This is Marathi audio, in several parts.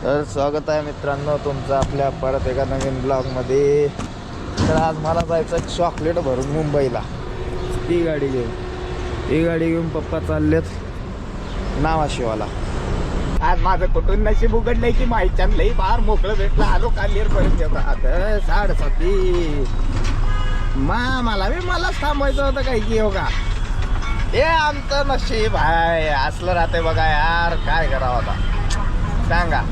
तर स्वागत आहे मित्रांनो तुमचं आपल्या परत एका नवीन ब्लॉगमध्ये। तर आज मला जायचं चॉकलेट भरून मुंबईला। ती गाडी घेऊन पप्पा चाललेत नावाशिवाला। आज माझं कुठून नशीब उघडलंय की माहिती लई बाहेर मोकळं भेटलं। आलो कालियरपर्यंत आता 7:30 मलाच थांबायचं होतं काही की हो का। हे आमचं नशीब आहे असलं राहते बघा यार, काय करावं आता सांगा।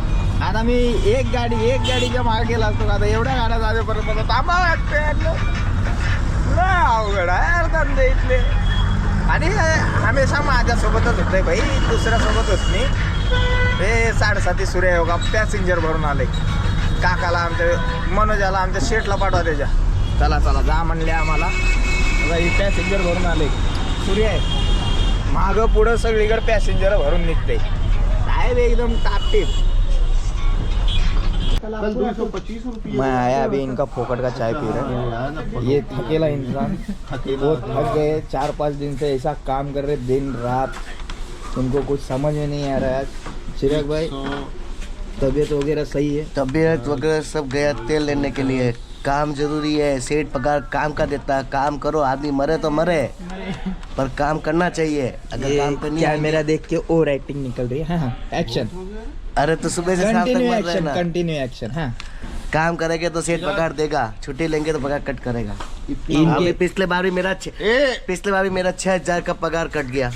आता मी एक गाडीच्या मागे गेला असतो आता एवढ्या गाड्या जाजेपर्यंत थांबा वाटते अवघड आहे धंदे इथले। आणि हमेशा माझ्यासोबतच होते भाई, दुसऱ्यासोबत होत नाही। हे 7:30 सूर्य होगा पॅसेंजर भरून आले काकाला आमच्या मनोजाला आमच्या शेटला पाठवा त्याच्या। चला जा म्हणले आम्हाला, पॅसेंजर भरून आले। सूर्य आहे मागं पुढं सगळीकडे पॅसेंजर भरून निघते साहेब एकदम टापटीप। मैं आया अभी इनका फोकट का चाय पी रहा है। ये थकेला इंसान, वो थक गए 4-5 दिन से ऐसा काम कर रहे दिन रात, उनको कुछ समझ में नहीं आ रहा है। चिराग भाई तबीयत वगैरह सही है? तबीयत वगैरह सब गया तेल लेने के लिए। काम जरूरी है, सेठ पगार काम का देता है। काम करो, आदमी मरे तो मरे पर काम करना चाहिए। अगर काम करनी क्या मेरा देख के ओवर एक्टिंग निकल रही है? हाँ एक्शन। अरे तो सुबह से शाम तक मर रहे हैं ना। Continue action. हाँ काम करेंगे तो सेठ पगार देगा, छुट्टी लेंगे तो पगार कट करेगा। पिछले बार भी मेरा 6,000 का पगार कट गया।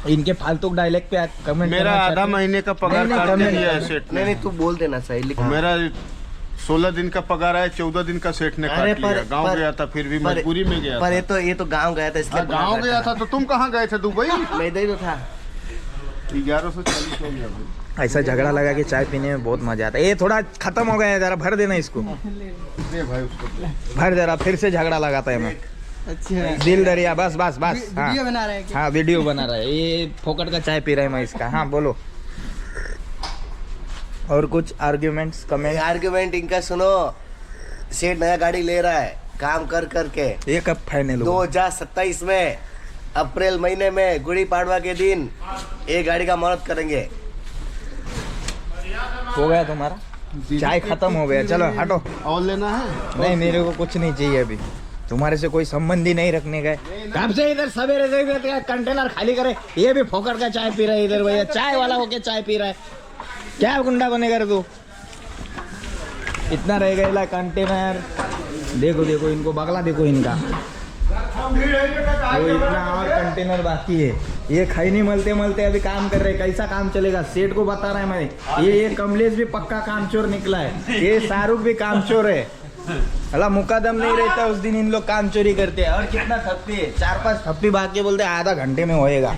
इनके फालतू डायलेक्ट पे कमेंट। मेरा आधा महीने का पगार काट दिया है सेठ ने। नहीं तू बोल देना सही लिखा। मेरा 16 दिन का पगार है, 14 दिन का सेठ ने काट लिया। गांव गया था फिर भी मजबूरी में गया पर ये तो गांव गया था इसलिए गांव गया था। तो तुम कहाँ गए थे? दुबई। मैं इधर ही तो था। 1140 हो गया भाई। ऐसा झगड़ा लगा कि चाय पीने में बहुत मजा आता है। ये थोड़ा खत्म हो गया है, जरा भर देना इसको। दे भाई उसको भर जरा, फिर से झगड़ा लगाता है मैं। अच्छा दिल दरिया बस। हाँ वीडियो बना रहा है क्या? हाँ वीडियो बना रहा है। ये फोकट का चाय पी रहा है मैं इसका। हाँ बोलो और कुछ आर्ग्यूमेंट्स कमेंट। आर्ग्यूमेंट इनका सुनो। सेठ नया गाड़ी ले रहा है काम कर करके। ये कब फाइनल हो? 2027 में अप्रैल महीने में गुड़ी पाड़वा के दिन ये गाड़ी का मुहूर्त करेंगे। हो गया तुम्हारा चाय खत्म हो गया, चलो हटो। और लेना है? नहीं मेरे को कुछ नहीं चाहिए अभी, तुम्हारे से कोई संबंध ही नहीं रखने का है। कब से इधर सवेरे से कंटेनर खाली करे, ये भी फोकट का चाय पी रहा है इधर। भैया चाय वाला होके चाय पी रहा है, क्या गुंडा बनेगा रे तू? इतना रह गया कंटेनर। देखो इनको बगला, देखो इनका वो इतना और कंटेनर बाकी है। ये खाई नहीं मलते अभी काम कर रहे। कैसा काम चलेगा? सेठ को बता रहा है मैं। ये कमलेश भी पक्का कामचोर निकला है, ये शाहरुख भी कामचोर है। अला मुकादम नहीं रहता उस दिन इन लोग काम चोरी करते हैं। और कितना थप्पी है? 4-5 थप्पी बाकी बोलते आधा घंटे में होएगा।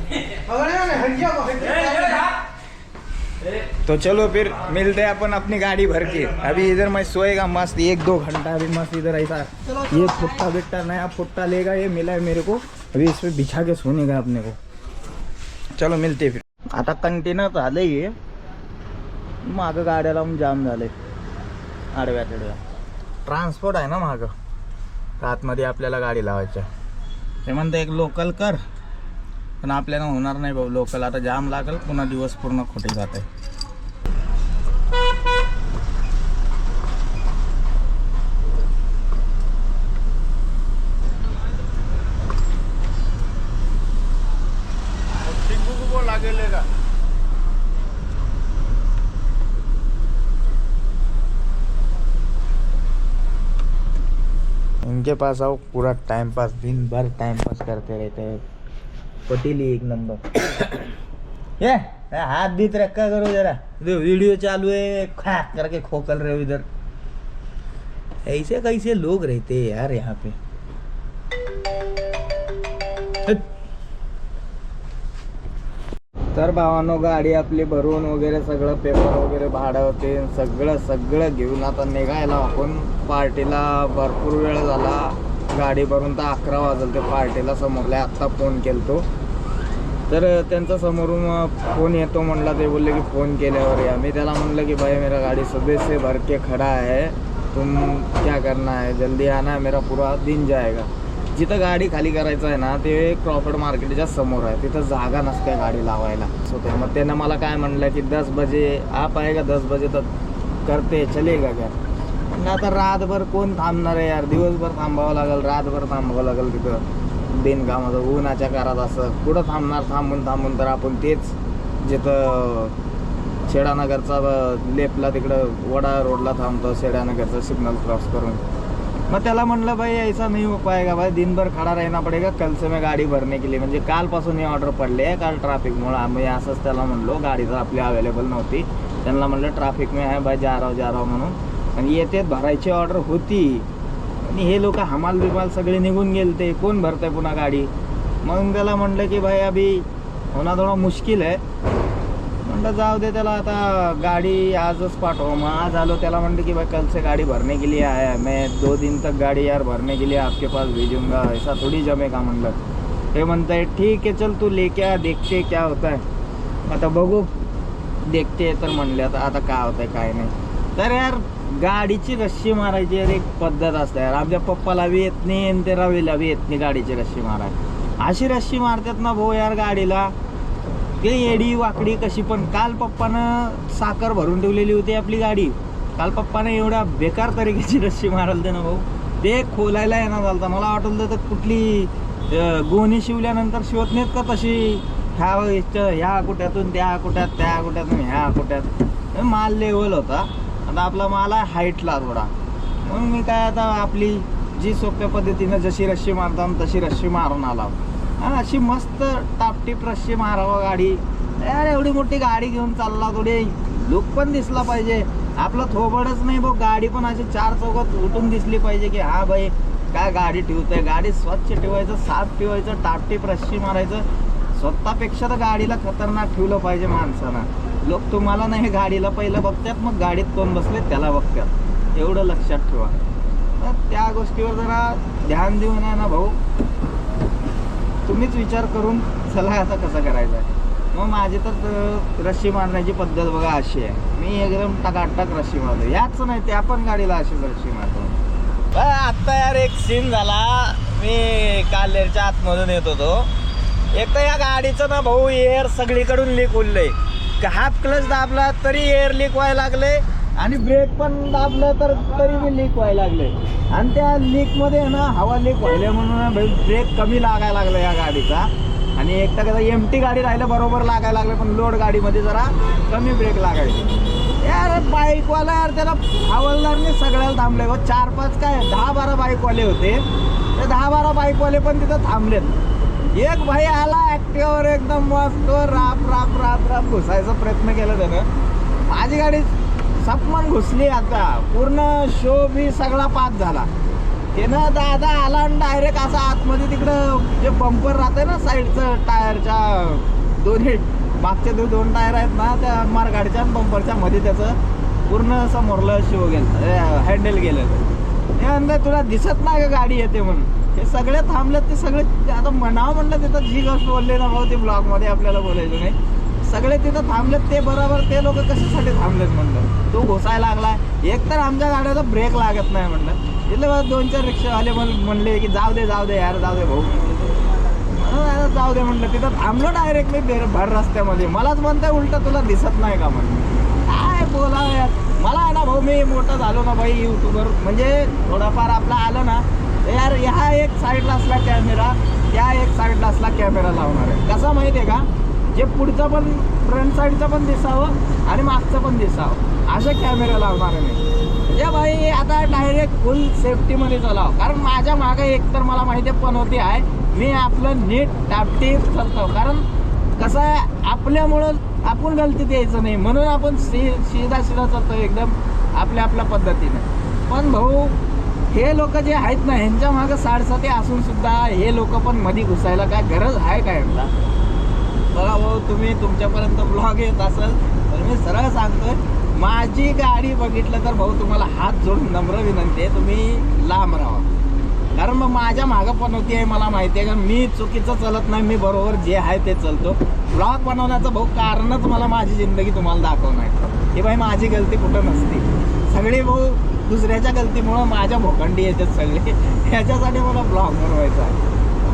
तो चलो फिर मिलते हैं अपन अपनी गाड़ी भर के। अभी इधर मैं सोएगा मस्त 1-2 घंटा अभी मस्त इधर। ऐसा ये फुट्टा बिट्टा नया फुट्टा लेगा, ये मिला है मेरे को। अभी इस पे बिछा के सोने का अपने को। चलो मिलते फिर। आता कंटेनर झालं हे मागं गाड्याला जाम झाले आडव्या तिडव्या। ट्रान्सपोर्ट आहे ना मागं, आतमध्ये आपल्याला गाडी लावायची। ते म्हणते एक लोकल कर, पण आपल्याला होणार नाही भाऊ लोकल। आता जाम लागल, पुन्हा दिवस पूर्ण खोटे जात आहे। लागेगा इनके पास आओ, पूरा टाइम पास, दिन भर टाइम पास करते रहते हैं। पटीली एक नंबर। ये हाथ बीत रखा करो जरा, जो वीडियो चालू है खैक करके खोकल रहे हो इधर। ऐसे कैसे लोग रहते हैं यार यहाँ पे। तर भावानो गाडी आपली भरून वगैरे सगळं पेपर वगैरे भाडं होते सगळं घेऊन आता निघायला आपण पार्टीला। भरपूर वेळ झाला गाडी भरून, तर 11 वाजले ते पार्टीला। समोरल्या आत्ता फोन केलतो तर त्यांचा समोरून फोन येतो म्हणला। ते बोलले की फोन केल्यावर या। मी त्याला म्हणलं की भाई मेरा गाड़ी सुबह से भर के खड़ा है, तुम क्या करना है, जल्दी आना है, मेरा पूरा दिन जाएगा। जिथं गाडी खाली करायचं आहे ना ते क्रॉफर्ड मार्केटच्या समोर आहे, तिथं जागा नसते गाडी लावायला. सो ते मग त्यानं मला काय म्हणलं की 10 बजे आप आएगा, 10 बजे तक करते चलेगा क्या. म्हणलं आता रातभर कोण थांबणार आहे यार, दिवसभर थांबावं लागेल, रातभर थांबावं लागेल तिथं बिनकामाचं उन्हाच्या कारात. असं कुठं थांबणार, थांबून तर आपण तेच जिथं शेडानगरचा लेपला तिकडं वडा रोडला थांबतो, शेडानगरचा सिग्नल क्रॉस करून. मग त्याला म्हणलं भाई ऐसा नहीं हो पाएगा भाई, दिन भर खड़ा रहना पड़ेगा, कल से मैं गाडी भरने के लिए. म्हणजे कालपासून ही ऑर्डर पडली आहे, काल ट्रॅफिकमुळं. आम्ही असंच त्याला म्हणलो, गाडी तर आपली अवेलेबल नव्हती. त्यांना म्हणलं ट्रॅफिक में आहे भाई, जा रहा म्हणून. आणि येते भरायची ऑर्डर होती आणि हे लोक हमाल बिमाल सगळे निघून गेलते, कोण भरतंय पुन्हा गाडी. मग त्याला म्हणलं की भाई अभी होना थोडा मुश्किल आहे. म्हणलं जाऊ दे त्याला, आता गाडी आजच पाठवा. मग आज आलो, त्याला म्हणलं की भाई कल से गाड़ी भरने के लिए आया है, मैं 2 दिन तक गाड़ी यार भरने के लिए आपके पास भेजूंगा, ऐसा थोड़ी जमेगा. म्हणलं हे म्हणत आहे ठीक आहे चल तू लेके आ, देखते क्या होता है. आता बघू देखते. तर म्हणले आता काय होत आहे काय नाही. तर यार गाडीची रस्सी मारायची यार एक पद्धत असते यार. आमच्या पप्पाला बी येत नाही आणि ते रवीला बी येत नाही गाडीची रस्सी मारायला. अशी रस्सी मारतात ना भाऊ यार गाडीला, ते येडी वाकडी कशी पण. काल पप्पानं साखर भरून ठेवलेली होती आपली गाडी, काल पप्पाने एवढ्या बेकार तरीकेची रस्सी मारल ते ना भाऊ, ते खोलायला येणार झालं. मला वाटलं तर कुठली गोणी शिवल्यानंतर शिवत नाहीत का तशी, ह्या कुट्यातून त्या कुट्यात, त्या कुट्यातून ह्या कुट्यात. माल लेवल होता, आता आपला माल आहे हाईटला थोडा. मग मी काय आता आपली जी सोप्या पद्धतीनं जशी रस्सी मारतो तशी रस्सी मारून आला. अशी मस्त टापटीप रस्सी मारावं गाडी. यार एवढी मोठी गाडी घेऊन चालला, थोडी लुक पण दिसला पाहिजे. आपलं थोबडच नाही भाऊ, गाडी पण अशी 4 चौकात उठून दिसली पाहिजे की हा भाई काय गाडी ठेवतोय. गाडी स्वच्छ ठेवायचं, साफ ठेवायचं, टापटीप रस्सी मारायचं. स्वतःपेक्षा तर गाडीला खतरनाक ठेवलं पाहिजे माणसानं. लोक तुम्हाला नाही गाडीला पहिलं बघतात, मग गाडीत कोण बसले त्याला बघतात. एवढं लक्षात ठेवा. तर त्या गोष्टीवर जरा ध्यान देऊन आहे ना भाऊ, तुम्हीच विचार करून चला आता कसं करायचं आहे. मग माझी तर रस्सी मारण्याची पद्धत बघा अशी आहे, मी एकदम टकाटक रस्सी मारतो. याच नाही त्या पण गाडीला अशी रस्सी मारतो. आत्ता यार एक सीन झाला, मी कालेरच्या आतमधून येत होतो. एक तर या गाडीचं ना भाऊ एअर सगळीकडून लीक होईल. हाफ क्लच दाबला तरी एअर लीक व्हायला लागले आणि ब्रेक पण दाबलं तर तरी मी लीक व्हायला लागले. आणि त्या लीकमध्ये ना हवा लीक व्हायला म्हणून ब्रेक कमी लागायला लागला या गाडीचा. आणि एक तर कसं एमटी गाडी राहिलं बरोबर लागायला लागलं, पण लोड गाडीमध्ये जरा कमी ब्रेक लागायचे. यार बाईकवाला यार त्याला हवालदारने सगळ्याला थांबले. 4-5 काय 10-12 बाईकवाले होते, ते 10-12 बाईकवाले पण तिथं थांबलेत. एक भाई आला ॲक्टिवावर एकदम मस्त राप राप राप राप घुसायचा प्रयत्न केला त्यानं. माझी गाडी सपमन घुसली. आता पूर्ण शो बी सगळा पास झाला. त्यानं दादा आला आणि डायरेक्ट असा आतमध्ये तिकडं जे बंपर राहते ना साईडचं टायरच्या दोन्ही मागचे 2 टायर आहेत ना, त्या मार गाडीच्या बंपरच्या मध्ये त्याचं पूर्ण समोरलं शो गेलं, हँडल गेलं. हे अंदर तुला दिसत नाही का गाडी येते म्हणून. हे सगळे थांबलेत, ते सगळे आता म्हणावं म्हणलं तिथं जी गोष्ट बोलले ना भाऊ, ते ब्लॉगमध्ये आपल्याला बोलायचं नाही. सगळे तिथं थांबलेत, ते बरोबर ते लोक कशासाठी थांबलेत म्हणलं. तो घुसायला लागला. एक तर आमच्या गाड्याचा ब्रेक लागत नाही म्हणलं. तिथले 2-4 रिक्षावाले म्हणले की जाऊ दे यार, जाऊ दे भाऊ. जाऊ दे म्हणलं. तिथं थांबलो डायरेक्ट मी भर रस्त्यामध्ये. मलाच म्हणताय उलटं तुला दिसत नाही का म्हणलं. काय बोला यार. मला आहे ना भाऊ, मी मोठं झालो ना भाई यूट्यूबर, म्हणजे थोडाफार आपला आलं ना यार, ह्या एक साईडला असला कॅमेरा, त्या एक साईडला असला कॅमेरा लावणार आहे. कसं माहिती आहे का, जे पुढचं पण फ्रंट साईडचं पण दिसावं आणि मागचं पण दिसावं असे कॅमेरा लावणार आहे मी. म्हणजे भाई आता डायरेक्ट फुल सेफ्टीमध्ये चालावं. कारण माझ्या मागं एक तर मला माहिती आहे पनोती आहे, मी आपलं नीट टापटीप चालतो. कारण कसं आहे, आपल्यामुळं आपण गलतीत यायचं नाही म्हणून आपण सीधा चालतो एकदम आपल्या पद्धतीनं. पण भाऊ हे लोक जे आहेत ना, ह्यांच्या मागं 7.5 असून सुद्धा हे लोक पण मध्ये घुसायला काय गरज आहे काय यांना. बघा भाऊ, तुम्ही तुमच्यापर्यंत ब्लॉग येत असेल तर मी सरळ सांगतोय, माझी गाडी बघितलं तर भाऊ तुम्हाला हात जोडून नम्र विनंती आहे, तुम्ही लांब राहा. कारण मग माझ्या मागं पण होती आहे, मला माहिती आहे. कारण मी चुकीचं चालत नाही, मी बरोबर जे आहे ते चालतो. ब्लॉग बनवण्याचं भाऊ कारणच मला माझी जिंदगी तुम्हाला दाखवणं आहे की भाई माझी गलती कुठं नसते. सगळे भाऊ दुसऱ्याच्या गलतीमुळं माझ्या भोकांडी येतात सगळे. ह्याच्यासाठी मला ब्लॉग बनवायचा आहे.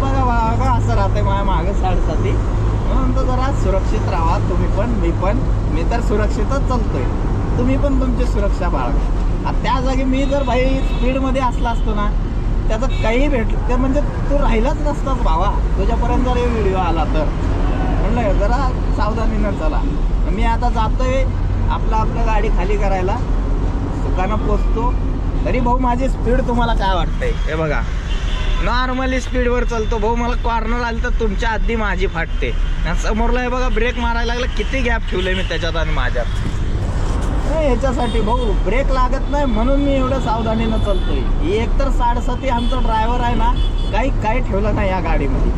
बघा बघा असं राहतंय माझ्या मागं 7:30. म्हणून तर जरा सुरक्षित राहा तुम्ही पण, मी तर सुरक्षितच चालतोय. तुम्ही पण तुमची सुरक्षा बाळगा. त्या जागी मी जर भाई स्पीडमध्ये असला असतो ना, त्याचं काही भेटलं ते म्हणजे तू राहिलाच नसताच भावा. तुझ्यापर्यंत जर हे व्हिडिओ आला तर म्हणलं जरा सावधानीनं चला. मी आता जातोय आपलं गाडी खाली करायला, दुकानात पोचतो. तरी भाऊ माझी स्पीड तुम्हाला काय वाटतंय? हे बघा नॉर्मली स्पीडवर चालतो भाऊ. मला कॉर्नर आली तर तुमच्या आधी माझी फाटते. समोरला हे बघा ब्रेक मारायला लागला, किती गॅप ठेवले मी त्याच्यात आणि माझ्यात. नाही ह्याच्यासाठी भाऊ ब्रेक लागत नाही म्हणून मी एवढं सावधानीनं चालतोय. एक तर 7:30 आमचा ड्रायव्हर आहे ना, काही ठेवलं नाही या गाडीमध्ये.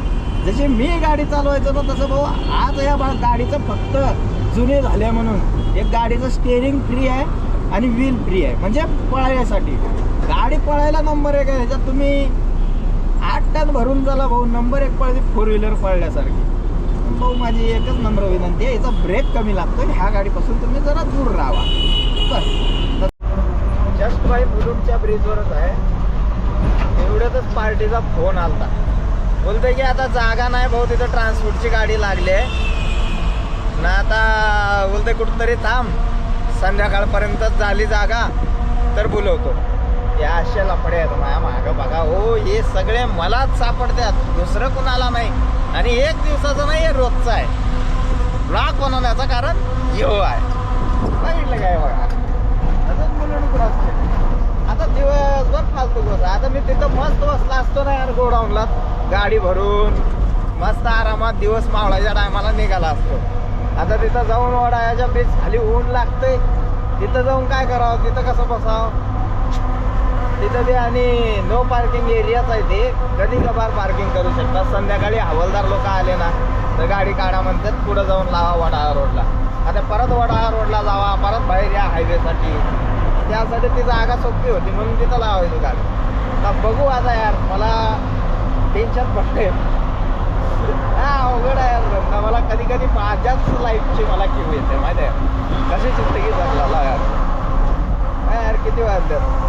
जशी मी गाडी चालवायचं ना तसं भाऊ आज या गाडीचं फक्त जुने झाले म्हणून एक गाडीचं स्टेअरिंग फ्री आहे आणि व्हील फ्री आहे, म्हणजे पळायसाठी. गाडी पळायला नंबर 1 आहे. ह्याच्यात तुम्ही 8 टन भरून झाला भाऊ, नंबर 1 पळते 4 व्हीलर पळण्यासारखी. भाऊ माझी एकच नम्र विनंती आहे, याचा ब्रेक कमी लागतो. ह्या गाडीपासून तुम्ही जरा दूर राहा बस. जस्ट बाई मुलुंडच्या ब्रिजवरच आहे. एवढ्यातच पार्टीचा फोन आलता. बोलतोय की आता जागा नाही भाऊ, तिथं ट्रान्सपोर्टची गाडी लागली आहे ना. आता बोलतोय कुठंतरी थांब, संध्याकाळपर्यंतच झाली जागा तर बोलवतो. या अशा लफडे आहेत माझ्या मागं बघा हो. हे सगळे मलाच सापडतात, दुसरं कुणाला नाही. आणि एक दिवसाचं नाही, हे रोजचं आहे. ब्लॉग बनवण्याचं कारण यो आहे. सांगितलं काय बघा अजून मुलं क्रॉस आता दिवसभर फालतू बस. आता मी तिथं मस्त बसला असतो ना यार गोडाऊनला, गाडी भरून मस्त आरामात दिवस मावळाच्या टायमाला निघाला असतो. आता तिथं जाऊन वडाळ्याच्या ब्रिज खाली ऊन लागतंय, तिथं जाऊन काय करावं, तिथं कसं बसावं. तिथं बी आणि नो पार्किंग एरियाच आहे ते, कधी कभार पार्किंग करू शकतात. संध्याकाळी हवालदार लोक आले ना तर गाडी काढा म्हणतात, पुढं जाऊन लावा वडाळा रोडला. आता परत वडाळा रोडला जावा, परत बाहेर या हायवेसाठी. त्यासाठी ती जागा सोपी होती म्हणून तिथं लावायची गाडी. आता बघू आता यार, मला टेन्शन पडले. हा अवघड आहे यार. मला कधी कधी माझ्याच लाईफची मला किव येते माहिती आहे, कशी जिंदगी जगला यार. यार किती वाजल्यात?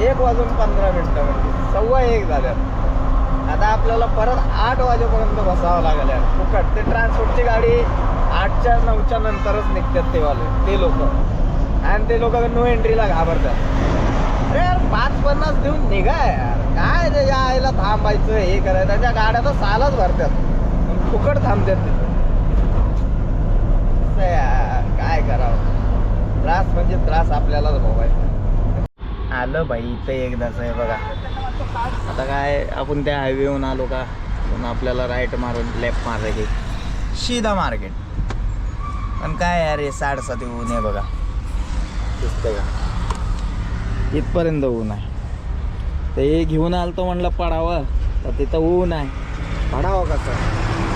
1:15 म्हणजे 1:15 झाल्यात. आता आपल्याला परत 8 वाजेपर्यंत बसावं लागेल यार फुकट. ते ट्रान्सपोर्टची गाडी 8च्या 9च्या नंतरच निघतात ते लोक. आणि ते लोक नो एंट्रीला घाबरतात. अरे यार 5:50 देऊन निघा यार, काय ते यायला थांबायचं हे करायचं. त्यांच्या गाड्या तर सालच भरतात, फुकट थांबतात तिथं. यार काय करावं, त्रास म्हणजे त्रास आपल्यालाच भोगायचा. आलं बाई इथं एकदाच आहे बघा. आता काय आपण त्या हायवेहून आलो का, पण आपल्याला राईट मारून लेफ्ट मारायची सीधा मार्केट. पण काय यार हे 7:30 ऊन आहे बघा, दिसतंय का? इथपर्यंत ऊन आहे. ते घेऊन आलतो म्हणलं पडावं, तर तिथं ऊन आहे. पडावं कसं?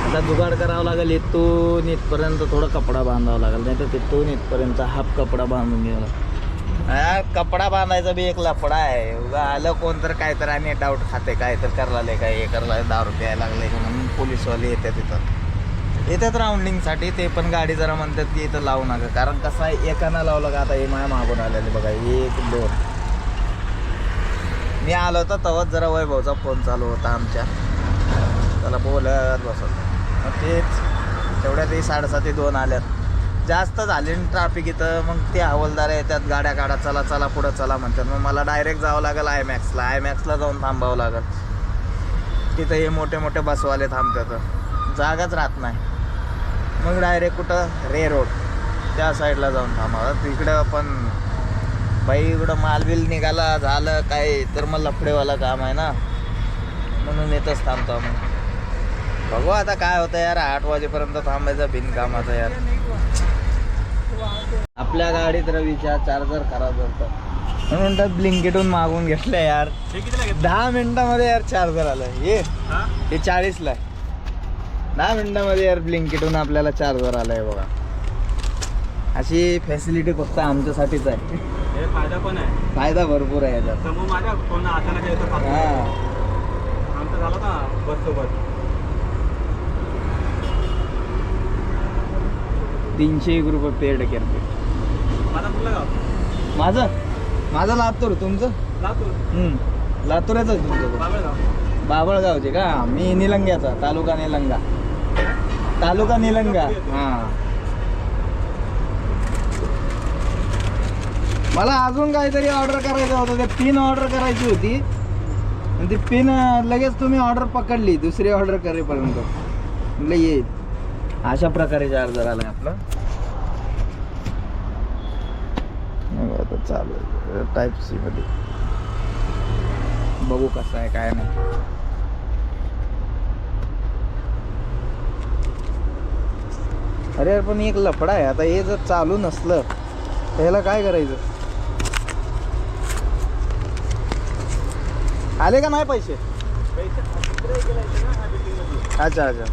आता जुगाड करावं लागेल. इथून इथपर्यंत थोडं कपडा बांधावा लागेल, नाही तर तिथून इथपर्यंत हाफ कपडा बांधून घ्यावा. कपडा बांधायचा बी एक लफडा आहे. उगा आलं कोण तर काय तर आणि डाऊट खाते, काय तर करला काय हे करला, दारू प्यायला लागले म्हणून पोलीसवाले येतात तिथं, येतात राऊंडिंगसाठी. ते पण गाडी जरा म्हणतात की इथं लावू नका, कारण कसं आहे एकानं लावलं का. आता हे माझ्या मागून आलेले बघा 1 2. मी आलो होतो तेव्हाच जरा वैभवचा फोन चालू होता आमच्या, त्याला बोलत बसत. मग तेच तेवढ्यात 7:30 2 आल्यात. जास्त झाले ट्रॅफिक इथं. मग ते हवालदार येतात, गाड्या काढा, चला चला पुढं चला म्हणतात. मग मला डायरेक्ट जावं लागेल आयमॅक्सला जाऊन थांबावं लागेल. तिथं हे मोठे मोठे बसवाले थांबतात, जागाच राहत नाही. मग डायरेक्ट कुठं रे रोड त्या साईडला जाऊन थांबावं. तिकडं पण बाई इकडं मालबिल निघाला झालं काय तर मग लफडेवाला काम आहे ना, म्हणून येतच थांबतो आम्ही. बघू आता काय होतं यार. 8 वाजेपर्यंत थांबायचं बिनकामाचं यार. आपल्या गाडीत रवीचा चार्जर खराब होतं म्हणून तर ब्लिंकिटून मागून घेतलं यार. 10 मिनिटामध्ये यार चार्जर आलं. हे 40ला आहे. 10 मिनिटामध्ये यार ब्लिंकिटून आपल्याला चार्जर आलाय बघा. अशी फॅसिलिटी फक्त आमच्यासाठीच आहे. फायदा पण आहे, फायदा भरपूर आहे याचा. समोर माझ्या फोन अचानक येतो. आमचं झालं ना बस सोबत 301 रुपये पेड करते. माझा कुठला गाव? माझं लातूर. तुमचं? लातूर. लातूरच आहे तुमचं? बाबळगाव. बाबळगावचे का? मी निलंग्याचा, तालुका निलंगा. तालुका निलंगा. हां. मला अजून काहीतरी ऑर्डर करायचं होतं. ते पिन ऑर्डर करायची होती आणि ती पिन लगेच तुम्ही ऑर्डर पकडली दुसरी ऑर्डर करेपर्यंत. म्हटलं येईल. अशा प्रकारे चार्जर आलाय आपला. आता चालू आहे टाईप सी मध्ये. बघू कसं आहे काय नाही. अरे यार पण एक लफडा आहे आता. हे जर चालू नसलं तर ह्याला काय करायचं? आले का नाही पैसे? अच्छा अच्छा.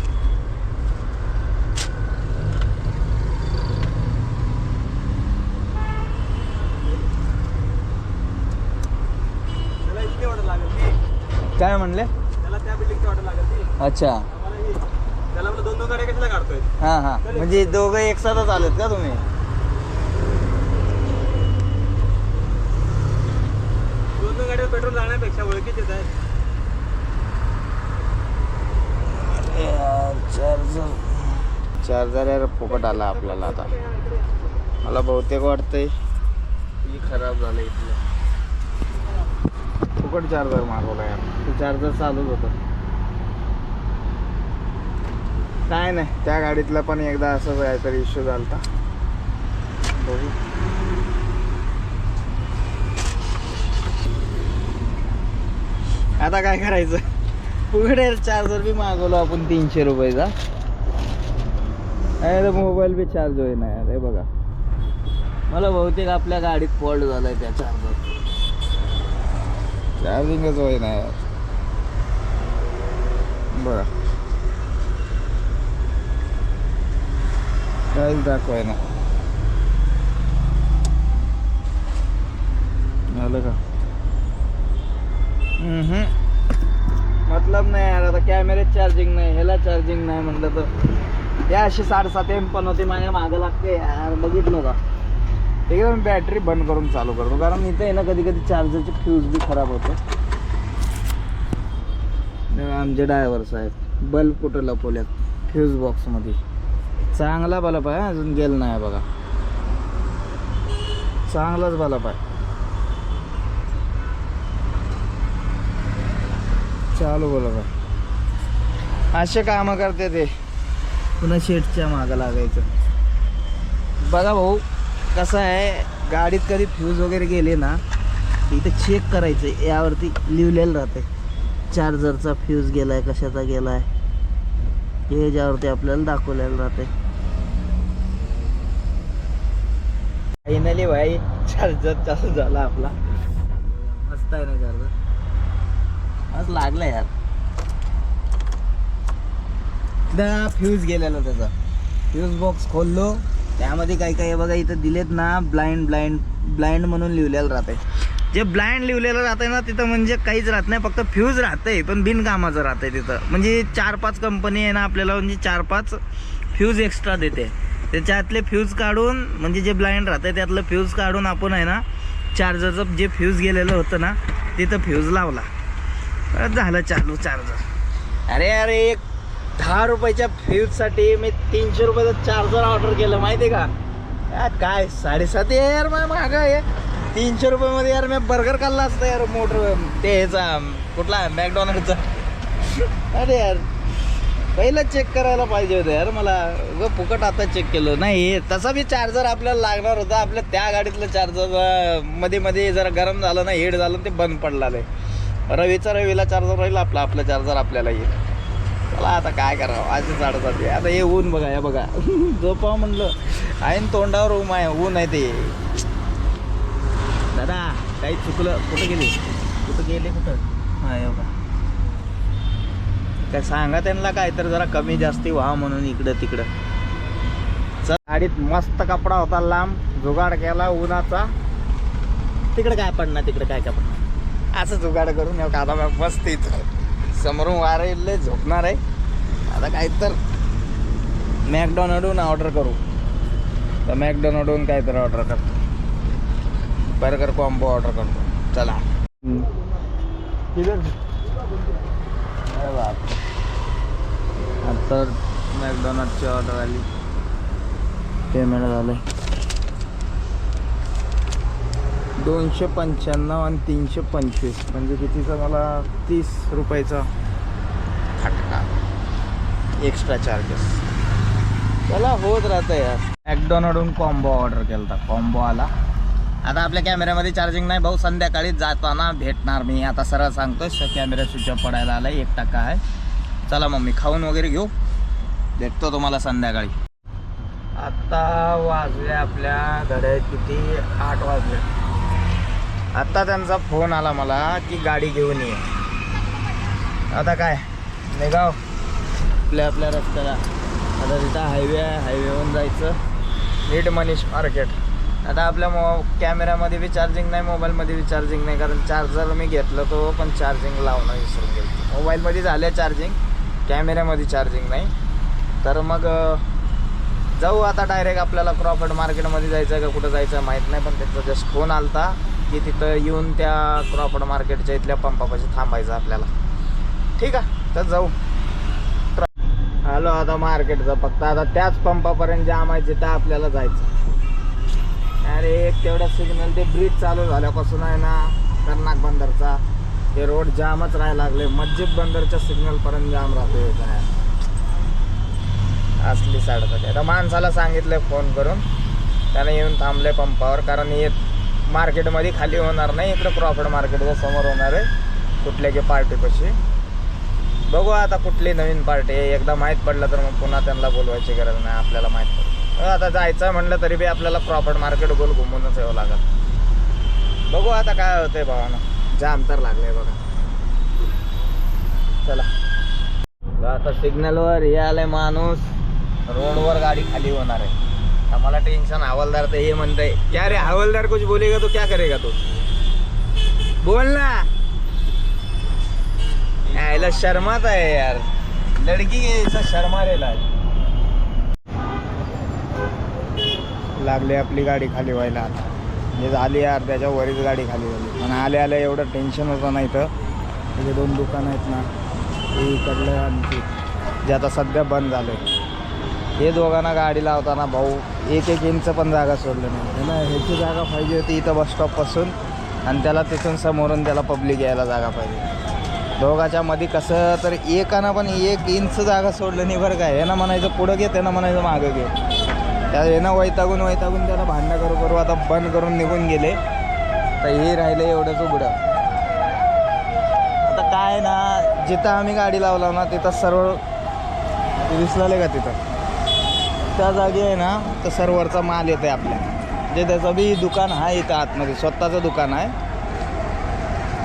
त्याला इतकी ऑर्डर लागेल. काय म्हणले? त्याला त्या बिल्डिंगची ऑर्डर लागेल. अच्छा. आम्हाला ही. त्याला आपलं 2-2 गाड्या कशाला काढतोय? हां हां. म्हणजे दोघं एक साथच आलेत का तुम्ही? 2-2 गाड्या पेट्रोल जाण्यापेक्षा ओळखीचेच आहेत. चार्जर यार फुकट आला आपल्याला आता. मला बहुतेक वाटतंय ही खराब झालं इथलं. फुकट चार्जर मागवला यार. ते चार्जर चालूच होतं. काय नाही, त्या गाडीतला पण एकदा असं काहीतरी इश्यू झाला. बघू. आता काय करायचं? फुकट चार्जर बी मागवलो आपण 300 रुपयाचा. अरे मोबाईल बी चार्ज होईना यार. हे बघा, मला बहुतेक आपल्या गाडीत फॉल्ट झालाय त्या चार्जर. चार्जिंगच होईना यार. बघा काहीच दाखवाय ना. झालं का? मतलब नाही यार. आता कॅमेऱ्यात चार्जिंग नाही, ह्याला चार्जिंग नाही म्हणलं तर या अशी 7.5 एम पण होती माझ्या मागं लागते यार. बघितलं का? एकदम बॅटरी बंद करून चालू करतो, कारण इथे आहे ना कधी कधी चार्जरचे फ्यूज बी खराब होते. आमचे ड्रायव्हर साहेब बल्ब कुठं लपवल्यात फ्यूज बॉक्समध्ये. चांगला बल्ब आहे, अजून गेलं नाही बघा. चांगलाच बल्ब आहे. चालू बल्ब आहे. असे कामं करते ते. पुन्हा शेटच्या मागं लागायचं. बघा भाऊ कसं आहे, गाडीत कधी फ्यूज वगैरे गेले ना इथं चेक करायचं. यावरती लिहिलेलं राहते चार्जरचा फ्यूज गेलाय, कशाचा गेलाय, हे ज्यावरती आपल्याला दाखवलेलं राहते. फायनली भाई चार्जर चालू झाला आपला. मस्त आहे ना चार्जर. आज लागला यार. फ्यूज गेलेला त्याचा. फ्यूज बॉक्स खोललो, त्यामध्ये काही काही बघा इथं दिलेत ना ब्लाइंड म्हणून लिहिलेलं राहते. जे ब्लाइंड लिहिलेलं राहतंय ना तिथं म्हणजे काहीच राहत नाही, फक्त फ्यूज राहतंय पण बिनकामाचं राहतंय तिथं. म्हणजे 4-5 कंपनी आहे ना आपल्याला म्हणजे 4-5 फ्यूज एक्स्ट्रा देते. त्याच्यातले फ्यूज काढून म्हणजे जे ब्लाइंड राहतंय त्यातलं फ्यूज काढून आपण आहे ना चार्जरचं जे फ्यूज गेलेलं होतं ना तिथं फ्यूज लावला, झालं चालू चार्जर. अरे एक 10 रुपयाच्या फ्यूजसाठी मी 300 रुपयाचं चार्जर ऑर्डर केलं माहिती आहे का? काय 7.5 यार माझ्या मागं आहे. 300 रुपयामध्ये यार मी बर्गर खाल्ला असता यार. मोटर ते ह्याचा कुठला मॅकडॉनल्डचा. अरे यार पहिलं चेक करायला पाहिजे होतं यार मला. फुकट आता चेक केलं नाही. तसा बी चार्जर आपल्याला लागणार होता. आपल्या त्या गाडीतलं चार्जर मध्ये जरा गरम झालं ना, हेड झालं, ते बंद पडलं आहे. रवीला चार्जर राहील, आपलं चार्जर आपल्याला येईल. चला आता काय करावं, अशी चाडत जाते. आता हे ऊन बघा, या बघा झोपावं म्हणलं आहे तोंडावर ऊन आहे ते. दादा काही चुकलं? कुठं गेले कुठं? हां हे बघा. काय सांगा त्यांना काय तर जरा कमी जास्ती व्हा म्हणून इकडं तिकडं. चल गाडीत मस्त कपडा होता लांब, जुगाड केला उन्हाचा. तिकडं काय पडणार, तिकडं काय पडणार, असं जुगाड करून आता मस्त इथं समोरून वारेले झोपणार आहे. आता काय तर मॅकडॉनल्डहून ऑर्डर करू, तर मॅकडॉनल्डहून काय तर ऑर्डर कर. बर्गर कॉम्बो ऑर्डर करतो. चला. आता मॅकडॉनल्डची ऑर्डर आली. पेमेंट झालं 295 आणि 325 म्हणजे कितीचा मला 30 रुपयाचा फटका एक्स्ट्रा चार्जेस. चला होत राहतं यार. मॅकडॉनल्डहून कॉम्बो ऑर्डर केला होता. कॉम्बो आला. आता आपल्या कॅमेऱ्यामध्ये चार्जिंग नाही भाऊ. संध्याकाळी जाताना भेटणार मी. आता सरळ सांगतोय कॅमेरा स्विच ऑफ पडायला आला 1% आहे. चला मग मी खाऊन वगैरे घेऊ. भेटतो तुम्हाला संध्याकाळी. आता वाजले आपल्या घड्यात किती 8 वाजले. आत्ता त्यांचा फोन आला मला की गाडी घेऊन ये. आता काय निघाव आपल्या रस्त्याला. आता तिथं हायवे आहे. हायवेवरून जायचं नीट मनीष मार्केट. आता आपल्या कॅमेऱ्यामध्ये बी चार्जिंग नाही, मोबाईलमध्ये बी चार्जिंग नाही. कारण चार्जर मी घेतलं तो पण चार्जिंग लावणं विसरून गेलो. मोबाईलमध्ये झालं चार्जिंग, कॅमेऱ्यामध्ये चार्जिंग नाही. तर मग जाऊ आता डायरेक्ट. आपल्याला क्रॉफर्ड मार्केटमध्ये जायचं का कुठं जायचं माहीत नाही. पण त्याचा जस्ट फोन आलता की तिथं येऊन त्या क्रॉफर्ड मार्केटच्या इथल्या पंपापाशी थांबायचं आपल्याला. ठीक आहे तर जाऊ. आलो आता मार्केटचं. फक्त आता त्याच पंपापर्यंत जाम आहे जिथं आपल्याला जायचं. अरे तेवढा सिग्नल ते ब्रिज चालू झाल्यापासून आहे ना कर्नाक बंदरचा ते रोड जामच राहायला लागले. मस्जिद बंदरच्या सिग्नलपर्यंत जाम राहतोय काय असली साडसाठी. आता माणसाला सांगितलं फोन करून, त्याने येऊन थांबले पंपावर. कारण हे मार्केटमध्ये खाली होणार नाही, इकडं क्रॉफर्ड मार्केटच्या समोर होणार आहे कुठल्या की पार्टीपाशी. बघू आता कुठली नवीन पार्टी आहे. एकदा माहीत पडलं तर मग पुन्हा त्यांना बोलवायची गरज नाही. आपल्याला माहीत पडलं. आता जायचं म्हणलं तरी बी आपल्याला क्रॉफर्ड मार्केट गोल घुमूनच यावं लागेल. बघू आता काय होतंय भावानं. जाम तर लागले बघा. चला आता सिग्नलवर हे आलंय माणूस. रोडवर गाडी खाली होणार आहे. मला टेन्शन. हवालदार तर हे म्हणतंय क्या रे हवालदार कुछ बोलेगा तो क्या करेगा तू बोल ना. यायला शर्मात आहे यार. लडकी ऐसा शर्मा रेला. लागली आपली गाडी खाली व्हायला. आता हे झाली यार त्याच्या वरीच गाडी खाली झाली. पण आल्या आल्या एवढं टेन्शन होतं नाही. तर तिथे 2 दुकानं आहेत ना हे इकडलं आणि जे आता सध्या बंद झालं. हे दोघांना गाडी लावताना भाऊ 1 इंच पण जागा सोडलं नाही. त्यांना ह्याची जागा पाहिजे होती इथं बसस्टॉपपासून आणि त्याला तिथून समोरून त्याला पब्लिक यायला जागा पाहिजे. दोघाच्या मध्ये कसं तर एकानं पण 1 इंच जागा सोडलं नाही बरं काय. यानं म्हणायचं पुढं घे, त्यानं म्हणायचं मागं घे. त्या यानं वैतागून त्याला भांडणं करू आता बंद करून निघून गेले. तर हे राहिलं एवढंच उघडं. आता काय ना जिथं आम्ही गाडी लावला ना तिथं सर्व दिसलं का तिथं त्या जागी आहे ना तर सर्वरचा माल येतो आहे आपल्या. जे त्याचं बी दुकान आहे इथं आतमध्ये स्वतःचं दुकान आहे.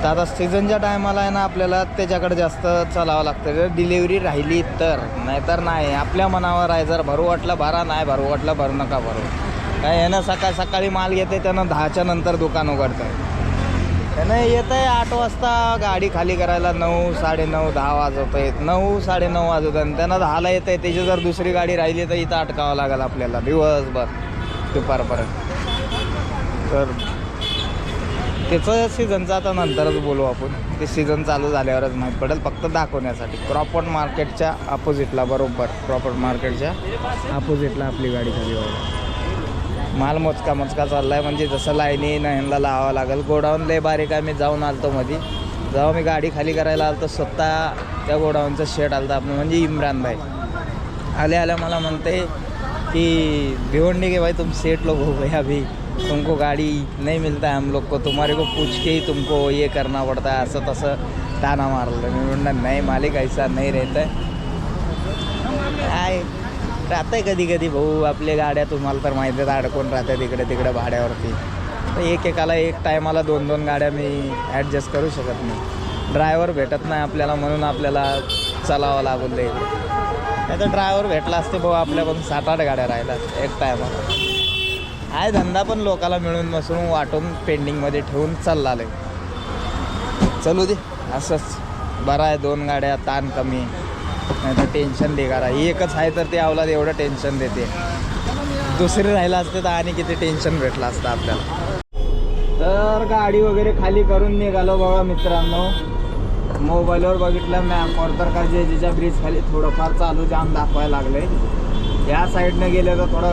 तर आता सीझनच्या टायमाला आहे ना आपल्याला त्याच्याकडे जास्त चालावं लागतं. जर डिलेवरी राहिली तर, नाहीतर नाही. आपल्या मनावर आहे. जर भरू वाटलं भरा, नाही भरू वाटलं भरू नका भरू. काय यानं सकाळी माल घेते त्यानं 10च्या नंतर दुकान उघडतं आहे. त्यानं येतं आहे 8 वाजता गाडी खाली करायला. 9, 9:30, 10 वाजवत आहेत. 9, 9:30 वाजवत आणि त्यांना 10ला येतं आहे. त्याची जर दुसरी गाडी राहिली तर इथं अटकावं लागेल आपल्याला दिवसभर दुपारपर्यंत. तर त्याचं सीझनचं आता नंतरच बोलू आपण. ते सीझन चालू झाल्यावरच माहीत पडेल. फक्त दाखवण्यासाठी क्रॉफर्ड मार्केटच्या अपोजिटला बरोबर क्रॉफर्ड मार्केटच्या अपोजिटला आपली गाडी खाली व्हायला. माल मोजका चालला आहे. म्हणजे जसं लाईनीनं ह्यांना लावावं लागेल. गोडाऊन लय बारीक आहे. मी जाऊन आलतो मध्ये. जेव्हा मी गाडी खाली करायला आलो तर स्वतः त्या गोडाऊनचं शेड आलं आपण म्हणजे इम्रान भाई आल्या मला म्हणते कि भिवंडी के भाई तुम सेठ लोग हो गए अभी, तुमको गाड़ी नहीं मिलता है हम लोग को, तुम्हारे को पूछ के ही तुमको ये करना पड़ता है. असं तसं ताना मारलं. मी म्हणलं नाही मालिक ऐसा नाही रहता है. काय राहतं आहे कधी कधी भाऊ आपल्या गाड्या. तुम्हाला तर माहिती आहे अडकून राहतात तिकडे भाड्यावरती. तर एकेकाला एक टायमाला 2-2 गाड्या मी ॲडजस्ट करू शकत नाही. ड्रायव्हर भेटत नाही आपल्याला म्हणून आपल्याला चालावं लागून दे. नाही तर ड्रायव्हर भेटला असते भाऊ आपल्या पण 7-8 गाड्या राहिल्या एक टायमाला. आहे धंदा पण लोकाला मिळून बसून वाटून पेंडिंगमध्ये ठेवून चालला आलं. चलू दे असंच बरं आहे. 2 गाड्या ताण कमी, नाही तर टेन्शन दे करा. एकच आहे तर ते अवलाद एवढं टेन्शन देते. दुसरी राहिलं असते तर आणि किती टेन्शन भेटलं असतं आपल्याला. तर गाडी वगैरे खाली करून निघालो बघा मित्रांनो. मोबाईलवर बघितलं मॅपवर तर का जेजीच्या ब्रिज खाली थोडंफार चालू जाम दाखवायला लागले. या साईडनं गेले तर थोडं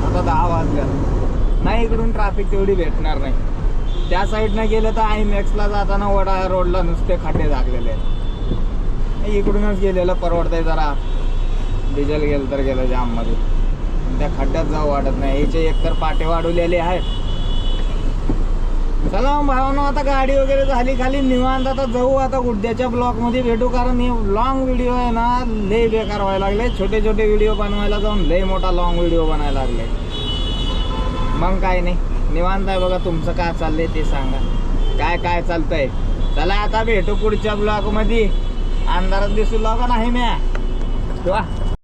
आता 10 वाजलं नाही, इकडून ट्रॅफिक तेवढी भेटणार नाही. त्या साईडनं गेलं तर IMAXला जाताना वडा रोडला नुसते खड्डे लागलेले आहेत. इकडूनच गेलेलं परवडतंय जरा. डिझेल गेलं तर गेलं जाममध्ये, त्या खड्ड्यात जाऊ वाटत नाही. याचे एकतर पाटे वाढवलेले आहेत. चला भावांनो, आता गाडी वगैरे झाली खाली निवांत. आता जाऊ आता गुड्ड्याच्या ब्लॉकमध्ये भेटू, कारण हे लॉंग व्हिडिओ आहे ना लय बेकार व्हायला लागले. छोटे छोटे व्हिडिओ बनवायला जाऊन लय मोठा लॉंग व्हिडिओ बनायला लागले. मग काय नाही, निवांत आहे बघा. तुमचं काय चाललंय ते सांगा, काय काय चालतंय. चला आता भेटू पुढच्या ब्लॉकमध्ये. अंधारात दिसू लागा नाही म्या.